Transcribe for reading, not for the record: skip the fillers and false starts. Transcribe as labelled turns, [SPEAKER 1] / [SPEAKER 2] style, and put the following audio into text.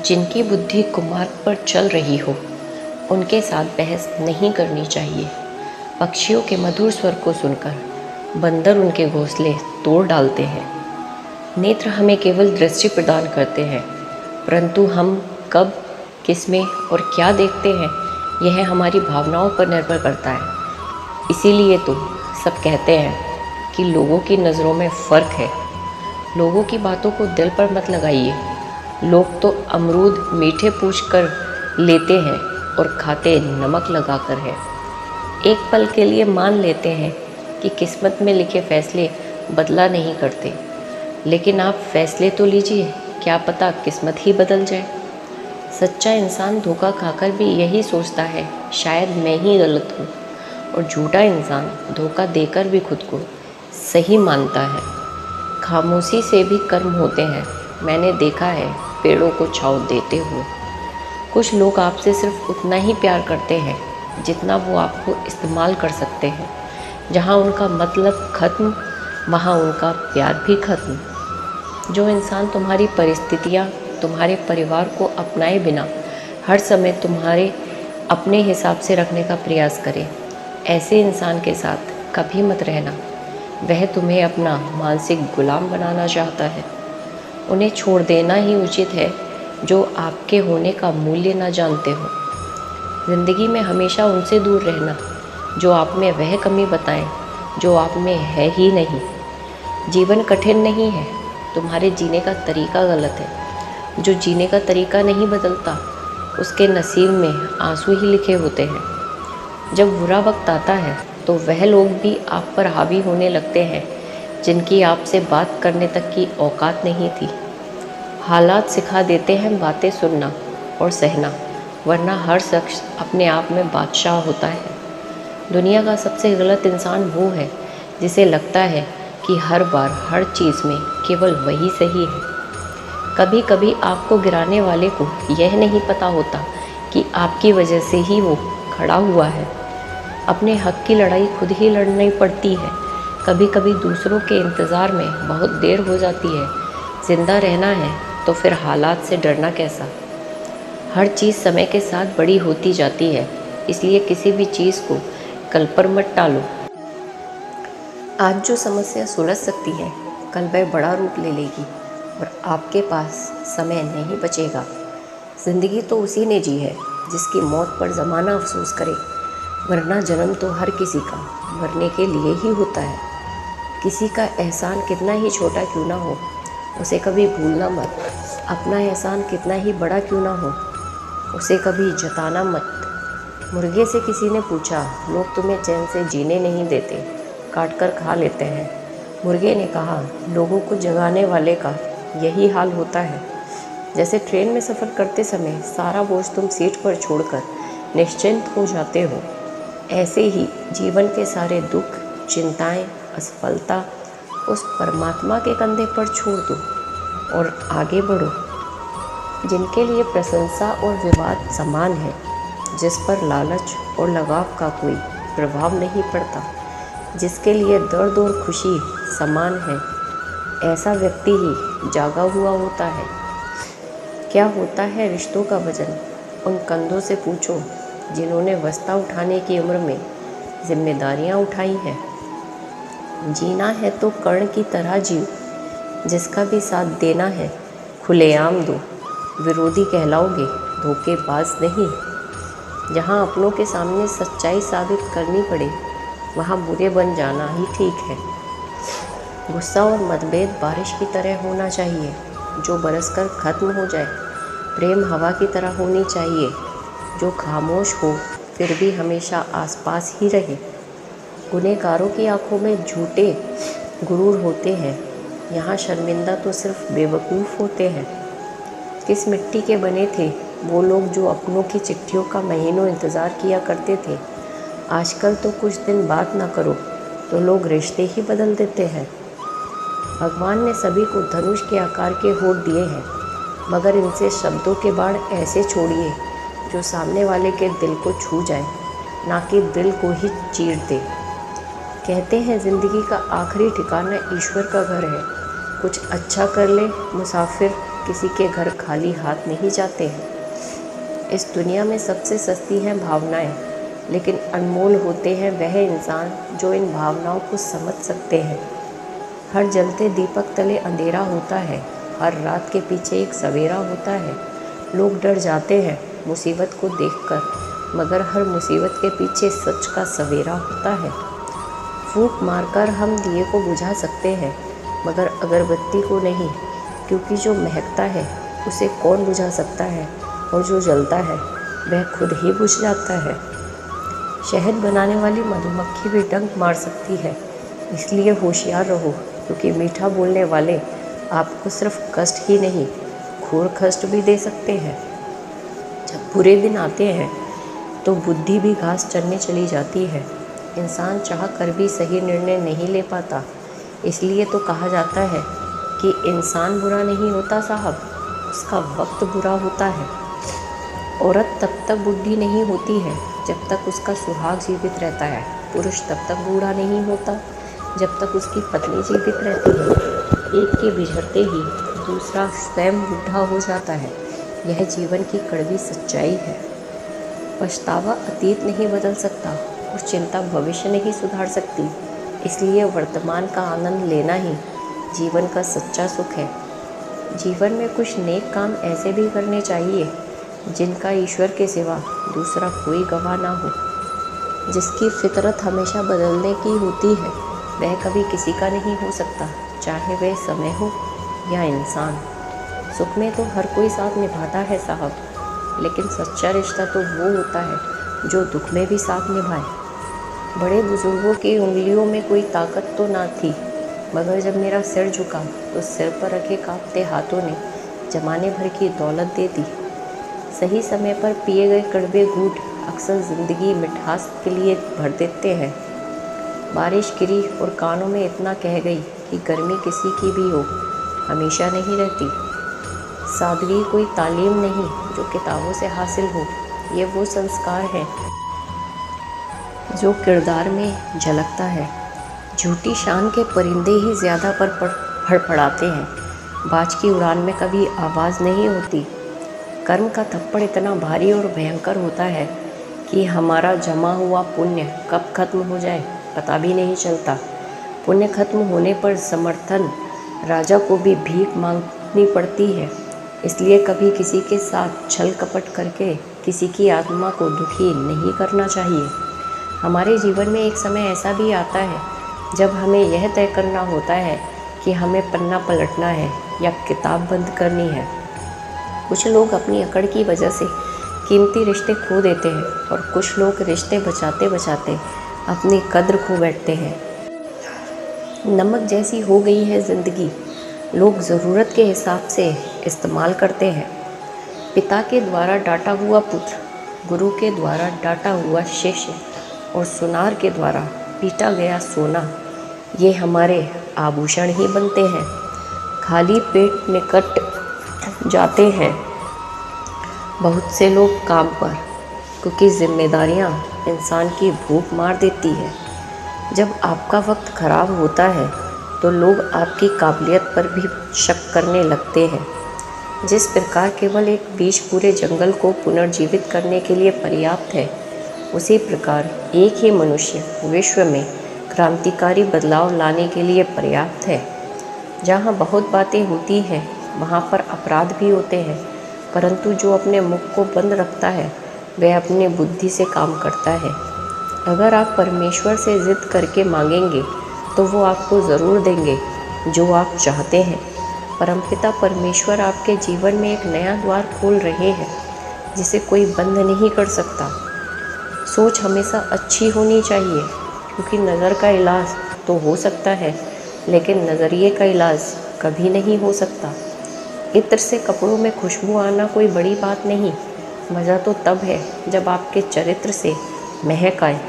[SPEAKER 1] जिनकी बुद्धि कुमार्ग पर चल रही हो उनके साथ बहस नहीं करनी चाहिए। पक्षियों के मधुर स्वर को सुनकर बंदर उनके घोंसले तोड़ डालते हैं। नेत्र हमें केवल दृष्टि प्रदान करते हैं, परंतु हम कब, किसमें और क्या देखते हैं यह हमारी भावनाओं पर निर्भर करता है। इसीलिए तो सब कहते हैं कि लोगों की नज़रों में फ़र्क है। लोगों की बातों को दिल पर मत लगाइए। लोग तो अमरूद मीठे पूछकर लेते हैं और खाते नमक लगाकर है। एक पल के लिए मान लेते हैं कि किस्मत में लिखे फैसले बदला नहीं करते, लेकिन आप फैसले तो लीजिए, क्या पता किस्मत ही बदल जाए। सच्चा इंसान धोखा खाकर भी यही सोचता है, शायद मैं ही गलत हूँ, और झूठा इंसान धोखा देकर भी खुद को सही मानता है। खामोशी से भी कर्म होते हैं, मैंने देखा है पेड़ों को छाँव देते हुए। कुछ लोग आपसे सिर्फ उतना ही प्यार करते हैं जितना वो आपको इस्तेमाल कर सकते हैं। जहाँ उनका मतलब ख़त्म, वहाँ उनका प्यार भी ख़त्म। जो इंसान तुम्हारी परिस्थितियाँ, तुम्हारे परिवार को अपनाए बिना हर समय तुम्हारे अपने हिसाब से रखने का प्रयास करे, ऐसे इंसान के साथ कभी मत रहना। वह तुम्हें अपना मानसिक गुलाम बनाना चाहता है। उन्हें छोड़ देना ही उचित है जो आपके होने का मूल्य न जानते हो। ज़िंदगी में हमेशा उनसे दूर रहना जो आप में वह कमी बताएं जो आप में है ही नहीं। जीवन कठिन नहीं है, तुम्हारे जीने का तरीका गलत है। जो जीने का तरीका नहीं बदलता उसके नसीब में आंसू ही लिखे होते हैं। जब बुरा वक्त आता है तो वह लोग भी आप पर हावी होने लगते हैं जिनकी आपसे बात करने तक की औकात नहीं थी। हालात सिखा देते हैं बातें सुनना और सहना, वरना हर शख्स अपने आप में बादशाह होता है। दुनिया का सबसे गलत इंसान वो है जिसे लगता है कि हर बार हर चीज़ में केवल वही सही है। कभी कभी आपको गिराने वाले को यह नहीं पता होता कि आपकी वजह से ही वो खड़ा हुआ है। अपने हक की लड़ाई खुद ही लड़नी पड़ती है। कभी कभी दूसरों के इंतज़ार में बहुत देर हो जाती है। ज़िंदा रहना है तो फिर हालात से डरना कैसा। हर चीज़ समय के साथ बड़ी होती जाती है, इसलिए किसी भी चीज़ को कल पर मत टालो। आज जो समस्या सुलझ सकती है कल वह बड़ा रूप ले लेगी और आपके पास समय नहीं बचेगा। ज़िंदगी तो उसी ने जी है जिसकी मौत पर ज़माना अफसोस करे, वरना जन्म तो हर किसी का मरने के लिए ही होता है। किसी का एहसान कितना ही छोटा क्यों ना हो, उसे कभी भूलना मत। अपना एहसान कितना ही बड़ा क्यों ना हो, उसे कभी जताना मत। मुर्गे से किसी ने पूछा, लोग तुम्हें चैन से जीने नहीं देते, काट कर खा लेते हैं। मुर्गे ने कहा, लोगों को जगाने वाले का यही हाल होता है। जैसे ट्रेन में सफ़र करते समय सारा बोझ तुम सीट पर छोड़कर निश्चिंत हो जाते हो, ऐसे ही जीवन के सारे दुख, चिंताएं, असफलता उस परमात्मा के कंधे पर छोड़ दो और आगे बढ़ो। जिनके लिए प्रशंसा और विवाद समान है, जिस पर लालच और लगाव का कोई प्रभाव नहीं पड़ता, जिसके लिए दर्द और खुशी समान है, ऐसा व्यक्ति ही जागा हुआ होता है। क्या होता है रिश्तों का वजन, उन कंधों से पूछो जिन्होंने वस्ता उठाने की उम्र में जिम्मेदारियां उठाई हैं। जीना है तो कर्ण की तरह जियो, जिसका भी साथ देना है खुलेआम दो। विरोधी कहलाओगे, धोखेबाज नहीं। जहाँ अपनों के सामने सच्चाई साबित करनी पड़े, वहाँ बुरे बन जाना ही ठीक है। गुस्सा और मतभेद बारिश की तरह होना चाहिए जो बरसकर ख़त्म हो जाए। प्रेम हवा की तरह होनी चाहिए जो खामोश हो फिर भी हमेशा आसपास ही रहे। गुनहगारों की आंखों में झूठे गुरूर होते हैं, यहाँ शर्मिंदा तो सिर्फ बेवकूफ़ होते हैं। किस मिट्टी के बने थे वो लोग जो अपनों की चिट्ठियों का महीनों इंतज़ार किया करते थे। आजकल तो कुछ दिन बात ना करो तो लोग रिश्ते ही बदल देते हैं। भगवान ने सभी को धनुष के आकार के होठ दिए हैं, मगर इनसे शब्दों के बाढ़ ऐसे छोड़िए जो सामने वाले के दिल को छू जाए, ना कि दिल को ही चीर दे। कहते हैं ज़िंदगी का आखिरी ठिकाना ईश्वर का घर है। कुछ अच्छा कर ले मुसाफिर, किसी के घर खाली हाथ नहीं जाते हैं। इस दुनिया में सबसे सस्ती हैं भावनाएं, लेकिन अनमोल होते हैं वह इंसान जो इन भावनाओं को समझ सकते हैं। हर जलते दीपक तले अंधेरा होता है, हर रात के पीछे एक सवेरा होता है। लोग डर जाते हैं मुसीबत को देखकर, मगर हर मुसीबत के पीछे सच का सवेरा होता है। फूंक मारकर हम दिए को बुझा सकते हैं, मगर अगरबत्ती को नहीं, क्योंकि जो महकता है उसे कौन बुझा सकता है, और जो जलता है वह खुद ही बुझ जाता है। शहद बनाने वाली मधुमक्खी भी डंक मार सकती है, इसलिए होशियार रहो, क्योंकि मीठा बोलने वाले आपको सिर्फ कष्ट ही नहीं, घोर कष्ट भी दे सकते हैं। जब बुरे दिन आते हैं तो बुद्धि भी घास चरने चली जाती है। इंसान चाह कर भी सही निर्णय नहीं ले पाता, इसलिए तो कहा जाता है कि इंसान बुरा नहीं होता साहब, उसका वक्त बुरा होता है। औरत तब तक बुढ़ी नहीं होती है जब तक उसका सुहाग जीवित रहता है। पुरुष तब तक बूढ़ा नहीं होता जब तक उसकी पत्नी जीवित रहती है। एक के बिछड़ते ही दूसरा स्वयं बूढ़ा हो जाता है। यह जीवन की कड़वी सच्चाई है। पछतावा अतीत नहीं बदल सकता और चिंता भविष्य नहीं सुधार सकती, इसलिए वर्तमान का आनंद लेना ही जीवन का सच्चा सुख है। जीवन में कुछ नेक काम ऐसे भी करने चाहिए जिनका ईश्वर के सिवा दूसरा कोई गवाह ना हो। जिसकी फितरत हमेशा बदलने की होती है वह कभी किसी का नहीं हो सकता, चाहे वह समय हो या इंसान। सुख में तो हर कोई साथ निभाता है साहब, लेकिन सच्चा रिश्ता तो वो होता है जो दुख में भी साथ निभाए। बड़े बुजुर्गों की उंगलियों में कोई ताकत तो ना थी, मगर जब मेरा सिर झुका तो सिर पर रखे कांपते हाथों ने जमाने भर की दौलत दे दी। सही समय पर पिए गए कड़वे घूंट अक्सर ज़िंदगी मिठास के लिए भर देते हैं। बारिश गिरी और कानों में इतना कह गई कि गर्मी किसी की भी हो, हमेशा नहीं रहती। सादगी कोई तालीम नहीं जो किताबों से हासिल हो, ये वो संस्कार है जो किरदार में झलकता है। झूठी शान के परिंदे ही ज़्यादा पर फड़फड़ाते हैं, बाज की उड़ान में कभी आवाज़ नहीं होती। कर्म का थप्पड़ इतना भारी और भयंकर होता है कि हमारा जमा हुआ पुण्य कब खत्म हो जाए पता भी नहीं चलता। पुण्य खत्म होने पर समर्थन राजा को भी भीख मांगनी पड़ती है, इसलिए कभी किसी के साथ छल कपट करके किसी की आत्मा को दुखी नहीं करना चाहिए। हमारे जीवन में एक समय ऐसा भी आता है जब हमें यह तय करना होता है कि हमें पन्ना पलटना है या किताब बंद करनी है। कुछ लोग अपनी अकड़ की वजह से कीमती रिश्ते खो देते हैं और कुछ लोग रिश्ते बचाते बचाते अपनी कद्र खो बैठते हैं। नमक जैसी हो गई है ज़िंदगी, लोग ज़रूरत के हिसाब से इस्तेमाल करते हैं। पिता के द्वारा डांटा हुआ पुत्र, गुरु के द्वारा डांटा हुआ शिष्य और सुनार के द्वारा पीटा गया सोना, ये हमारे आभूषण ही बनते हैं। खाली पेट निकट जाते हैं बहुत से लोग काम पर, क्योंकि जिम्मेदारियां इंसान की भूख मार देती है। जब आपका वक्त ख़राब होता है तो लोग आपकी काबिलियत पर भी शक करने लगते हैं। जिस प्रकार केवल एक बीज पूरे जंगल को पुनर्जीवित करने के लिए पर्याप्त है, उसी प्रकार एक ही मनुष्य विश्व में क्रांतिकारी बदलाव लाने के लिए पर्याप्त है। जहाँ बहुत बातें होती हैं वहाँ पर अपराध भी होते हैं, परंतु जो अपने मुख को बंद रखता है वह अपने बुद्धि से काम करता है। अगर आप परमेश्वर से ज़िद करके मांगेंगे तो वो आपको ज़रूर देंगे जो आप चाहते हैं। परमपिता परमेश्वर आपके जीवन में एक नया द्वार खोल रहे हैं जिसे कोई बंद नहीं कर सकता। सोच हमेशा अच्छी होनी चाहिए, क्योंकि नज़र का इलाज तो हो सकता है लेकिन नज़रिए का इलाज कभी नहीं हो सकता। इत्र से कपड़ों में खुशबू आना कोई बड़ी बात नहीं, मज़ा तो तब है जब आपके चरित्र से महक आए।